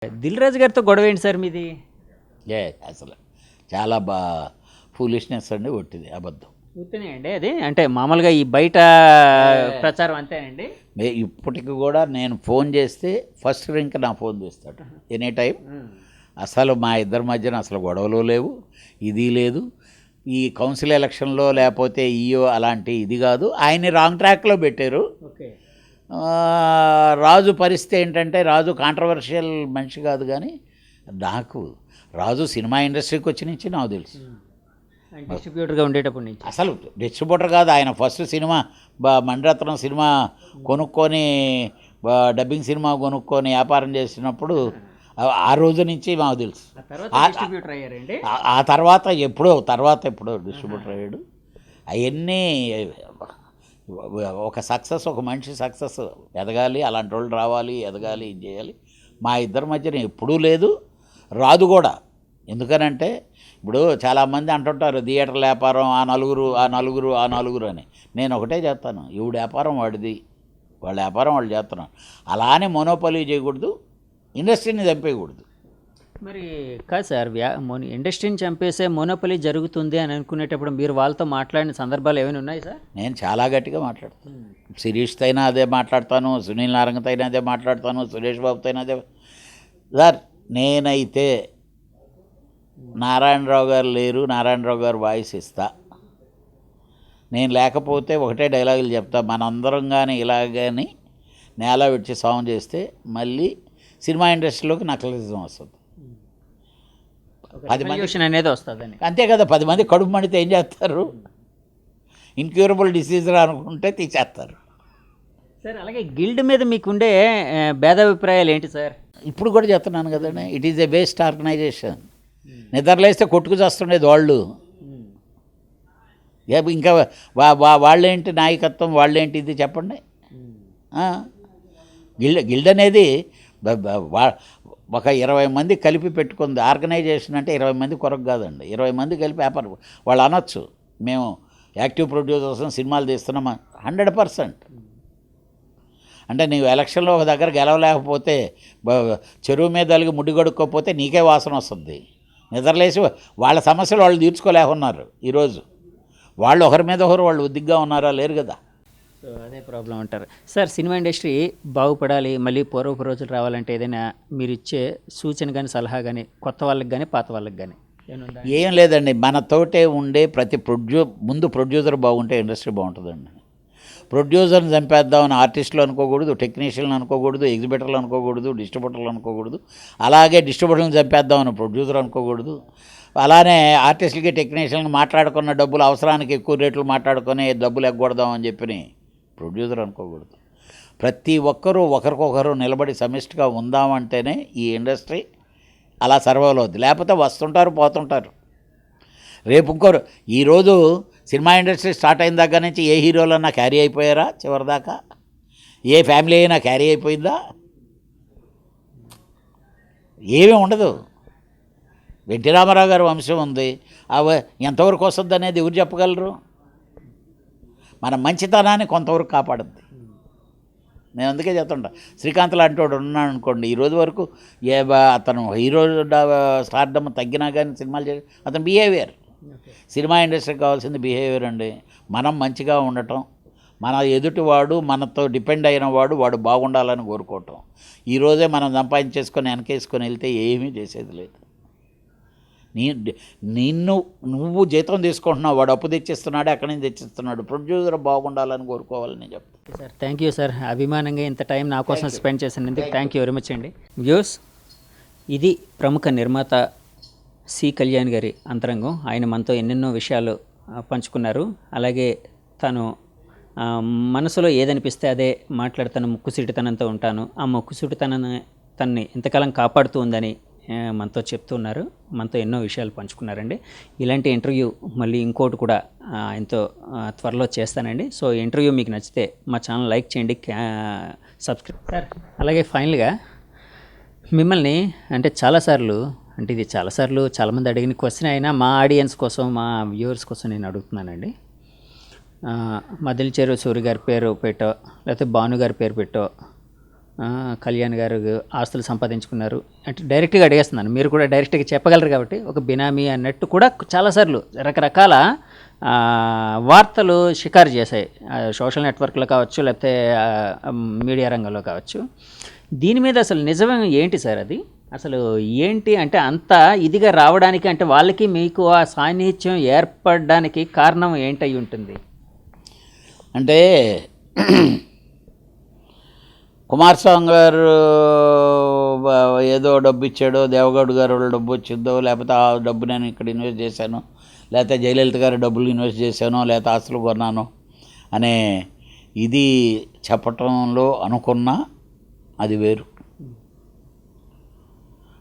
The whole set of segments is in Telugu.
దిల్ రాజు గారితో గొడవ ఏంటి సార్ మీది? ఏ అసలు చాలా ఫూలిష్నెస్ అండి, ఒట్టిది అబద్ధం. పూర్తినే అండి అది, అంటే మామూలుగా ఈ బయట ప్రచారం అంతేనండి. ఇప్పటికి కూడా నేను ఫోన్ చేస్తే ఫస్ట్ రింక్ నా ఫోన్ చేస్తాడు ఎనీ టైం. అసలు మా ఇద్దరి మధ్యన అసలు గొడవలు లేవు, ఇది లేదు. ఈ కౌన్సిల్ ఎలక్షన్లో లేకపోతే ఈయో అలాంటి ఇది కాదు. ఆయన్ని రాంగ్ ట్రాక్లో పెట్టారు. రాజు పరిస్థితి ఏంటంటే, రాజు కాంట్రవర్షియల్ మనిషి కాదు, కానీ నాకు రాజు సినిమా ఇండస్ట్రీకి వచ్చి నుంచి నాకు తెలుసు. డిస్ట్రిబ్యూటర్గా ఉండేటప్పటి నుంచి అసలు డిస్ట్రిబ్యూటర్ కాదు ఆయన. ఫస్ట్ సినిమా మణిరత్నం సినిమా కొనుక్కొని, డబ్బింగ్ సినిమా కొనుక్కొని వ్యాపారం చేసినప్పుడు ఆ రోజు నుంచి మాకు తెలుసు. ఆ తర్వాత ఎప్పుడో డిస్ట్రిబ్యూటర్ అయ్యాడు. అవన్నీ ఒక సక్సెస్, ఒక మనిషి సక్సెస్ ఎదగాలి, అలాంటి వాళ్ళు రావాలి, ఎదగాలి, ఇది చేయాలి. మా ఇద్దరి మధ్యన ఎప్పుడూ లేదు, రాదు కూడా. ఎందుకనంటే ఇప్పుడు చాలామంది అంటుంటారు థియేటర్ల వ్యాపారం ఆ నలుగురు అని. నేను ఒకటే చేస్తాను, ఈవిడ వ్యాపారం వాడిది, వాళ్ళ వ్యాపారం వాళ్ళు చేస్తున్నాను. అలానే మోనోపలీ చేయకూడదు, ఇండస్ట్రీని చంపేయకూడదు. మరి కాదు సార్, ఇండస్ట్రీని చంపేసే మోనోపలీ జరుగుతుంది అని అనుకునేటప్పుడు మీరు వాళ్ళతో మాట్లాడిన సందర్భాలు ఏమైనా ఉన్నాయి సార్? నేను చాలా గట్టిగా మాట్లాడతాను. శిరీష్తో అయినా అదే మాట్లాడతాను, సునీల్ నారంగతో అయినా అదే మాట్లాడతాను, సురేష్ బాబుతో అయినా అదే. సార్ నేనైతే నారాయణరావు గారు లేరు, నారాయణరావు గారు వాయిస్ ఇస్తా. నేను లేకపోతే ఒకటే డైలాగులు చెప్తా. మనందరం కానీ ఇలాగని నేల విడిచి సాంగ్ చేస్తే మళ్ళీ సినిమా ఇండస్ట్రీలోకి నక్సలిజం వస్తుంది. 10 మంది అనేది వస్తుందని అంతే కదా. 10 మంది కడుపు మండితే ఏం చేస్తారు? ఇన్క్యూరబుల్ డిసీజ్ అనుకుంటే తీసేస్తారు. సార్ అలాగే గిల్డ్ మీద మీకుండే భేదాభిప్రాయాలు ఏంటి సార్? ఇప్పుడు కూడా చెప్తున్నాను కదండి, it is a based organisation. నిద్రలేస్తే కొట్టుకు చేస్తుండేది వాళ్ళు. ఇంకా వాళ్ళేంటి నాయకత్వం, వాళ్ళేంటి ఇది చెప్పండి. గిల్డ్ అనేది ఒక 20 మంది కలిపి పెట్టుకుంది ఆర్గనైజేషన్. అంటే 20 మంది కొరకు కాదండి, 20 మంది కలిపి వ్యాపారం. వాళ్ళు అనొచ్చు మేము యాక్టివ్ ప్రొడ్యూసర్స్ సినిమాలు తీస్తున్నాం 100%. అంటే నీవు ఎలక్షన్లో ఒక దగ్గర గెలవలేకపోతే, చెరువు మీద అలిగి ముడ్డి గడుక్కోకపోతే నీకే వాసన వస్తుంది. నిద్రలేసి వాళ్ళ సమస్యలు వాళ్ళు తీర్చుకోలేకున్నారు. ఈరోజు వాళ్ళు ఒకరి మీద ఒకరు వాళ్ళు ఉద్దిగ్గా ఉన్నారా? లేరు కదా. సో అదే ప్రాబ్లం అంటారు సార్. సినిమా ఇండస్ట్రీ బాగుపడాలి, మళ్ళీ పూర్వపు రోజులు రావాలంటే ఏదైనా మీరు ఇచ్చే సూచన కానీ సలహా కానీ కొత్త వాళ్ళకి కానీ పాత వాళ్ళకి కానీ ఏం లేదండి. మనతోటే ఉండే ప్రతి ముందు ప్రొడ్యూసర్ బాగుంటే ఇండస్ట్రీ బాగుంటుందండి. ప్రొడ్యూసర్ని చంపేద్దామని ఆర్టిస్టులు అనుకోకూడదు, టెక్నీషియన్లు అనుకోకూడదు, ఎగ్జిబిటర్లు అనుకోకూడదు, డిస్ట్రిబ్యూటర్లు అనుకోకూడదు. అలాగే డిస్ట్రిబ్యూటర్ని చంపేద్దామని ప్రొడ్యూసర్ అనుకోకూడదు. అలానే ఆర్టిస్టులకి టెక్నీషియన్కి మాట్లాడుకున్న డబ్బులు అవసరానికి ఎక్కువ రేట్లు మాట్లాడుకొని డబ్బులు ఎగ్గొడదామని చెప్పి ప్రొడ్యూసర్ అనుకోకూడదు. ప్రతి ఒక్కరూ ఒకరికొకరు నిలబడి సమిష్టిగా ఉందామంటేనే ఈ ఇండస్ట్రీ అలా సర్వైవ్ అవుతుంది. లేకపోతే వస్తుంటారు, పోతుంటారు. రేపు ఇంకోరు. ఈరోజు సినిమా ఇండస్ట్రీ స్టార్ట్ అయిన దగ్గర నుంచి ఏ హీరోలన్నా క్యారీ అయిపోయారా చివరిదాకా? ఏ ఫ్యామిలీ అయినా క్యారీ అయిపోయిందా? ఏమీ ఉండదు. ఎన్టీ రామారావు గారి వంశం ఉంది, అవి ఎంతవరకు వస్తుంది అనేది ఎవరు చెప్పగలరు? మన మంచితనాన్ని కొంతవరకు కాపాడుద్ది. నేను అందుకే చెప్తుంటా, శ్రీకాంత్ లాంటి వాడు ఉన్నాను అనుకోండి, ఈరోజు వరకు అతను హీరో స్టార్డమ్ తగ్గినా కానీ సినిమాలు చేసి అతను బిహేవియర్. సినిమా ఇండస్ట్రీకి కావాల్సింది బిహేవియర్ అండి. మనం మంచిగా ఉండటం, మన ఎదుటివాడు మనతో డిపెండ్ అయిన వాడు బాగుండాలని కోరుకోవటం. ఈరోజే మనం సంపాదించేసుకొని వెనకేసుకొని వెళ్తే ఏమీ చేసేది లేదు. నువ్వు జీతం తీసుకుంటున్నావు, వాడు అప్పు తెచ్చిస్తున్నాడు, ఎక్కడి నుంచి తెచ్చిస్తున్నాడు. ప్రొడ్యూసర్ బాగుండాలని కోరుకోవాలని నేను చెప్తాను. సార్ థ్యాంక్ యూ సార్, అభిమానంగా ఇంత టైం నా కోసం స్పెండ్ చేసినందుకు థ్యాంక్ యూ వెరీ మచ్ అండి. వ్యూస్, ఇది ప్రముఖ నిర్మాత సి కళ్యాణ్ గారి అంతరంగం. ఆయన మనతో ఎన్నెన్నో విషయాలు పంచుకున్నారు. అలాగే తను మనసులో ఏదనిపిస్తే అదే మాట్లాడుతాను, ముక్కుసూటితనంతో ఉంటాను, ఆ ముక్కుసూటితనాన్ని తనని ఇంతకాలం కాపాడుతూ ఉందని మనతో చెప్తున్నారు. మనతో ఎన్నో విషయాలు పంచుకున్నారండి. ఇలాంటి ఇంటర్వ్యూ మళ్ళీ ఇంకోటి కూడా ఆయనతో త్వరలో చేస్తానండి. సో ఇంటర్వ్యూ మీకు నచ్చితే మా ఛానల్ లైక్ చేయండి, సబ్స్క్రైబ్. సార్ అలాగే ఫైనల్గా మిమ్మల్ని అంటే ఇది చాలాసార్లు చాలామంది అడిగిన క్వశ్చన్ అయినా మా ఆడియన్స్ కోసం, మా వ్యూవర్స్ కోసం నేను అడుగుతున్నానండి. మదిలిచేరు సూరి గారి పేరు పెట్టో, లేకపోతే భాను గారి పేరు పెట్టో కళ్యాణ్ గారు ఆస్తులు సంపాదించుకున్నారు అంటే డైరెక్ట్గా అడిగేస్తున్నాను, మీరు కూడా డైరెక్ట్గా చెప్పగలరు కాబట్టి ఒక బినామీ అన్నట్టు కూడా చాలాసార్లు రకరకాల వార్తలు షికారు చేశాయి, సోషల్ నెట్వర్క్లో కావచ్చు లేకపోతే మీడియా రంగంలో కావచ్చు. దీని మీద అసలు నిజమే ఏంటి సార్? అది అసలు ఏంటి అంటే అంత ఇదిగా రావడానికి అంటే వాళ్ళకి మీకు ఆ సాన్నిహిత్యం ఏర్పడడానికి కారణం ఏంటై ఉంటుంది? అంటే కుమారస్వామి గారు ఏదో డబ్బు ఇచ్చాడో, దేవగౌడ్ గారు వాళ్ళు డబ్బు వచ్చిందో, లేకపోతే ఆ డబ్బు నేను ఇక్కడ ఇన్వెస్ట్ చేశాను, లేకపోతే జయలలిత గారి డబ్బులు ఇన్వెస్ట్ చేశానో, లేకపోతే ఆస్తులు కొన్నాను అనే ఇది చెప్పటంలో అనుకున్నా అది వేరు.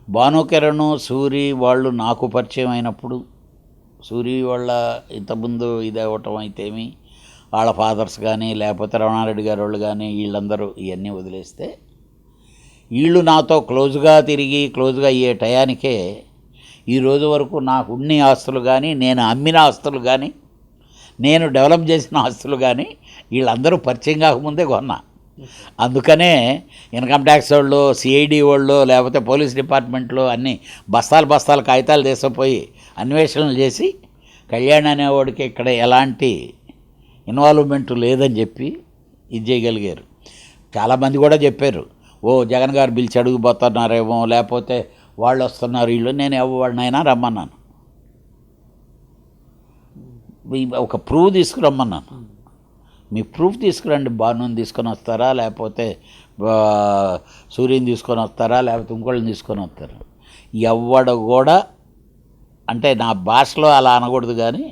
భానుకిరణ్, సూరి వాళ్ళు నాకు పరిచయం అయినప్పుడు, సూరి వాళ్ళ ఇంతకుముందు ఇది అవ్వటం అయితేమి, వాళ్ళ ఫాదర్స్ కానీ లేకపోతే రమణారెడ్డి గారు వాళ్ళు కానీ వీళ్ళందరూ ఇవన్నీ వదిలేస్తే, వీళ్ళు నాతో క్లోజ్గా తిరిగి క్లోజ్గా అయ్యే టయానికే ఈ రోజు వరకు నాకు ఉన్ని ఆస్తులు కానీ, నేను అమ్మిన ఆస్తులు కానీ, నేను డెవలప్ చేసిన ఆస్తులు కానీ వీళ్ళందరూ పరిచయం కాకముందే కొన్నా. అందుకనే ఇన్కమ్ ట్యాక్స్ వాళ్ళు, సిఐడి వాళ్ళు, లేకపోతే పోలీస్ డిపార్ట్మెంట్లో అన్నీ బస్తాలు కాగితాలు తీసుకుపోయి అన్వేషణలు చేసి కళ్యాణ్ అనేవాడికి ఇక్కడ ఎలాంటి ఇన్వాల్వ్మెంట్ లేదని చెప్పి ఇది చేయగలిగారు. చాలామంది కూడా చెప్పారు, ఓ జగన్ గారు పిలిచి అడుగుపోతున్నారేమో, లేకపోతే వాళ్ళు వస్తున్నారు వీళ్ళు. నేను ఎవరినైనా రమ్మన్నాను, ఒక ప్రూఫ్ తీసుకురమ్మన్నాను. మీ ప్రూఫ్ తీసుకురండి, భానుని తీసుకొని వస్తారా, లేకపోతే సూర్యుని తీసుకొని వస్తారా, లేకపోతే ఇంకోళ్ళని తీసుకొని వస్తారా. ఎవడు కూడా అంటే నా భాషలో అలా అనకూడదు కానీ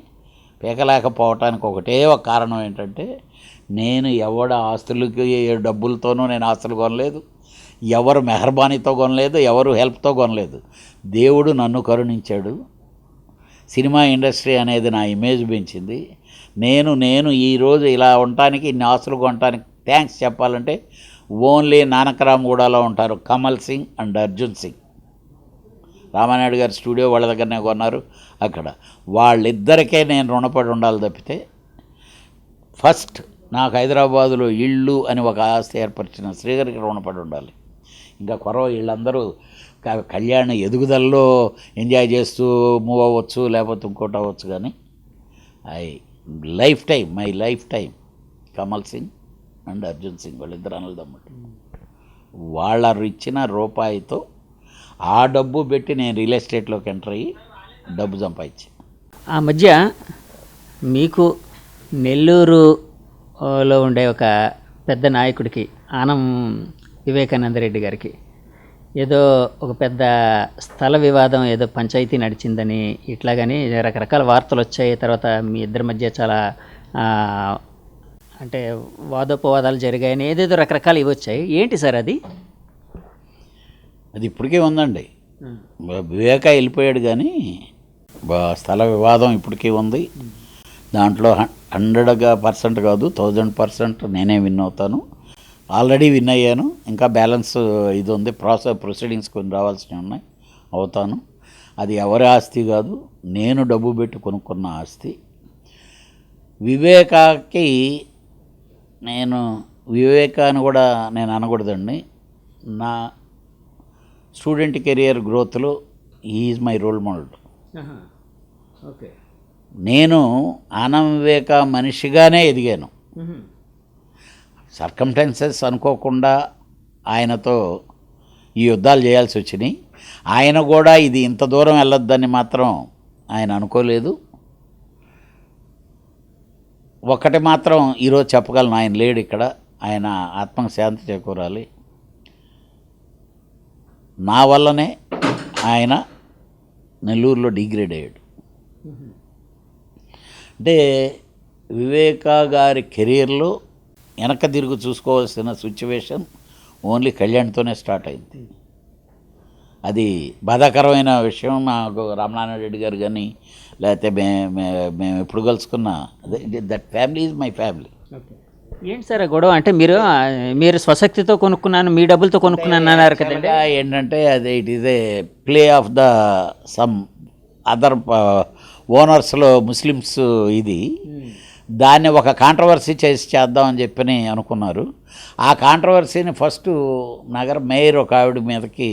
పీకలేకపోవటానికి ఒకటే ఒక కారణం ఏంటంటే, నేను ఎవడ ఆస్తులకి డబ్బులతోనూ నేను ఆస్తులు కొనలేదు, ఎవరు మెహర్బానీతో కొనలేదు, ఎవరు హెల్ప్తో కొనలేదు. దేవుడు నన్ను కరుణించాడు, సినిమా ఇండస్ట్రీ అనేది నా ఇమేజ్ పెంచింది. నేను ఈరోజు ఇలా ఉండటానికి, ఇన్ని ఆస్తులు కొనటానికి థ్యాంక్స్ చెప్పాలంటే ఓన్లీ నానకరామగూడలో ఉంటారు కమల్ సింగ్ అండ్ అర్జున్ సింగ్. రామానాయుడు గారి స్టూడియో వాళ్ళ దగ్గరనే కొన్నారు. అక్కడ వాళ్ళిద్దరికే నేను రుణపడి ఉండాలి తప్పితే, ఫస్ట్ నాకు హైదరాబాదులో ఇళ్ళు అని ఒక ఆస్తి ఏర్పరిచిన శ్రీగారికి రుణపడి ఉండాలి. ఇంకా కొరవ వీళ్ళందరూ కళ్యాణ ఎదుగుదలలో ఎంజాయ్ చేస్తూ మూవ్ అవ్వచ్చు, లేకపోతే ఇంకోటి అవ్వచ్చు. కానీ my life time Kamal Singh and Arjun Singh వాళ్ళిద్దరు అన్నదమ్ముడు. వాళ్ళ ఇచ్చిన రూపాయితో ఆ డబ్బు పెట్టి నేను రియల్ ఎస్టేట్లోకి ఎంటర్ అయ్యి డబ్బు సంపాదించి. ఆ మధ్య మీకు నెల్లూరులో ఉండే ఒక పెద్ద నాయకుడికి, ఆనం వివేకానంద రెడ్డి గారికి ఏదో ఒక పెద్ద స్థల వివాదం, ఏదో పంచాయతీ నడిచిందని ఇట్లాగని రకరకాల వార్తలు వచ్చాయి. తర్వాత మీ ఇద్దరి మధ్య చాలా అంటే వాదోపవాదాలు జరిగాయని ఏదేదో రకరకాలు ఇవి వచ్చాయి. ఏంటి సార్ అది? అది ఇప్పటికే ఉందండి. వివేక వెళ్ళిపోయాడు కానీ స్థల వివాదం ఇప్పటికీ ఉంది. దాంట్లో 100% కాదు 1000% నేనే విన్ అవుతాను. ఆల్రెడీ విన్ అయ్యాను. ఇంకా బ్యాలెన్స్ ఇది ఉంది, ప్రొసీడింగ్స్ కొన్ని రావాల్సినవి ఉన్నాయి, అవుతాను. అది ఎవరి ఆస్తి కాదు, నేను డబ్బు పెట్టి కొనుక్కున్న ఆస్తి. వివేకాకి వివేకాన్ని కూడా నేను అనకూడదండి. నా స్టూడెంట్ కెరియర్ గ్రోత్లో is my role model. Okay, నేను ఆనం వివేక మనిషిగానే ఎదిగాను. సర్కమ్స్టాన్సెస్ అనుకోకుండా ఆయనతో ఈ యుద్ధాలు చేయాల్సి వచ్చినాయి. ఆయన కూడా ఇది ఇంత దూరం వెళ్ళొద్దని మాత్రం ఆయన అనుకోలేదు. ఒకటి మాత్రం ఈరోజు చెప్పగలను, ఆయన లేడు ఇక్కడ, ఆయన ఆత్మకు శాంతి చేకూరాలి. నా వల్లనే ఆయన నెల్లూరులో డిగ్రేడ్ అయ్యాడు. అంటే వివేక గారి కెరీర్లో వెనక తిరుగు చూసుకోవాల్సిన సిచ్యువేషన్ ఓన్లీ కళ్యాణ్తోనే స్టార్ట్ అయింది. అది బాధాకరమైన విషయం. నాకు రామనారాయణ రెడ్డి గారు కానీ లేకపోతే మేము ఎప్పుడు కలుసుకున్నా that family is my family. ఏంటి సార్ గొడవ? అంటే మీరు స్వశక్తితో కొనుక్కున్నాను, మీ డబ్బులతో కొనుక్కున్నాను అన్నారు కదండి. ఏంటంటే అది it is a play of the some other ఓనర్స్లో ముస్లిమ్స్. ఇది దాన్ని ఒక కాంట్రవర్సీ చేద్దామని చెప్పని అనుకున్నారు. ఆ కాంట్రవర్సీని ఫస్ట్ నగర మేయర్ ఒక ఆవిడ మీదకి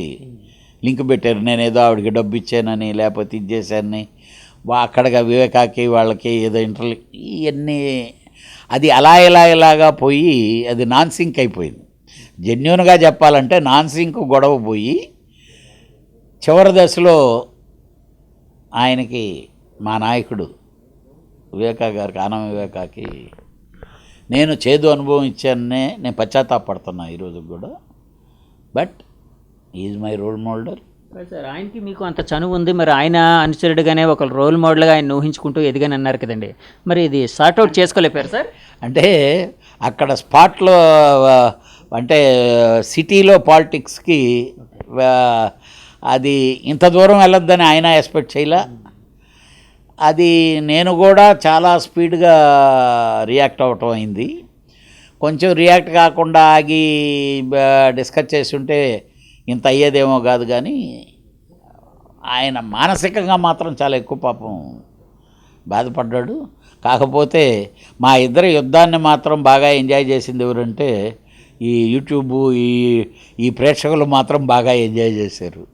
లింక్ పెట్టారు. నేనేదో ఆవిడకి డబ్బు ఇచ్చానని, లేకపోతే ఇది చేశానని, అక్కడికి వివేకాకి వాళ్ళకి ఏదో ఇవన్నీ అది ఇలాగా పోయి అది నాన్ సింక్ అయిపోయింది. జెన్యూన్గా చెప్పాలంటే నాన్ సింక్ గొడవ పోయి చివరి దశలో ఆయనకి మా నాయకుడు వివేకా గారికి, ఆనం వివేకాకి నేను చేదు అనుభవం ఇచ్చాననే నేను పశ్చాత్తాపడుతున్నా ఈరోజు కూడా. But is my role model. Sir ఆయనకి మీకు అంత చనువు ఉంది, మరి ఆయన అనుచరుడుగానే ఒక రోల్ మోడల్గా ఆయన ఊహించుకుంటూ ఎదిగాని అన్నారు కదండి, మరి ఇది సార్ట్అవుట్ చేసుకోలేపారు సార్? అంటే అక్కడ స్పాట్లో అంటే సిటీలో పాలిటిక్స్కి అది ఇంత దూరం వెళ్ళొద్దని ఆయన ఎక్స్పెక్ట్ చేయలే. అది నేను కూడా చాలా స్పీడ్గా రియాక్ట్ అవ్వటం అయింది. కొంచెం రియాక్ట్ కాకుండా ఆగి డిస్కస్ చేస్తుంటే ఇంత అయ్యేదేమో కాదు. కానీ ఆయన మానసికంగా మాత్రం చాలా ఎక్కువ పాపం బాధపడ్డాడు. కాకపోతే మా ఇద్దరి యుద్ధాన్ని మాత్రం బాగా ఎంజాయ్ చేసింది ఎవరంటే ఈ యూట్యూబ్ ఈ ప్రేక్షకులు మాత్రం బాగా ఎంజాయ్ చేశారు.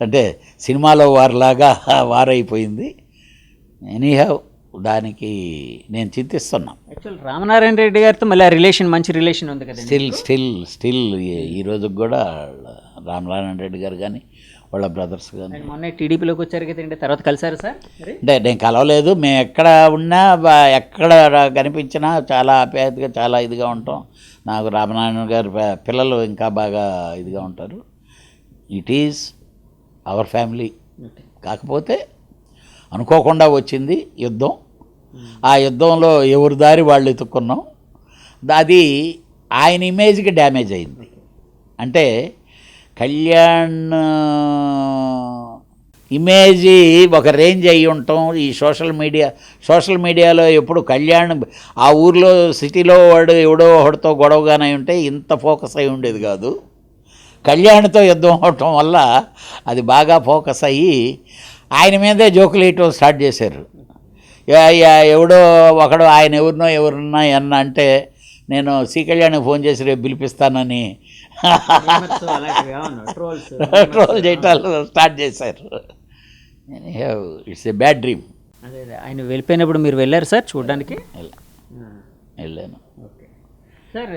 అంటే సినిమాలో వారిలాగా వారైపోయింది. ఎనీహౌ దానికి నేను చింతిస్తున్నా. యాక్చువల్ రామనారాయణ రెడ్డి గారితో మళ్ళీ ఆ రిలేషన్, మంచి రిలేషన్ ఉంది కదా స్టిల్ ఈ రోజుకి కూడా రామనారాయణ రెడ్డి గారు కానీ వాళ్ళ బ్రదర్స్ కానీ. మొన్న టీడీపీలోకి వచ్చారు కదండి, తర్వాత కలిసారు సార్? అంటే నేను కలవలేదు. మేము ఎక్కడ ఉన్నా ఎక్కడ కనిపించినా చాలా ఆప్యాయతగా చాలా ఇదిగా ఉంటాం. నాకు రామనారాయణ గారి పిల్లలు ఇంకా బాగా ఇదిగా ఉంటారు. It is our family. కాకపోతే అనుకోకుండా వచ్చింది యుద్ధం. ఆ యుద్ధంలో ఎవరి దారి వాళ్ళు ఎత్తుక్కున్నాం. అది ఆయన ఇమేజ్కి డ్యామేజ్ అయింది. అంటే కళ్యాణ్ ఇమేజీ ఒక రేంజ్ అయ్యి ఉంటాం. ఈ సోషల్ మీడియాలో ఎప్పుడు కళ్యాణ్ ఆ ఊర్లో సిటీలో వాడు ఎవడో ఒకటితో గొడవగానే ఉంటే ఇంత ఫోకస్ అయి ఉండేది కాదు. కళ్యాణ్తో యుద్ధం అవటం వల్ల అది బాగా ఫోకస్ అయ్యి ఆయన మీదే జోకులు వేయటం స్టార్ట్ చేశారు. ఎవడో ఒకడు ఆయన ఎవరున్నా అన్న అంటే నేను సి కళ్యాణ్కి ఫోన్ చేసి రేపు పిలిపిస్తానని ట్రోల్ చేయటాలు స్టార్ట్ చేశారు. It's a bad dream. అదే ఆయన వెళ్ళిపోయినప్పుడు మీరు వెళ్ళారు సార్ చూడడానికి? వెళ్ళాను. సార్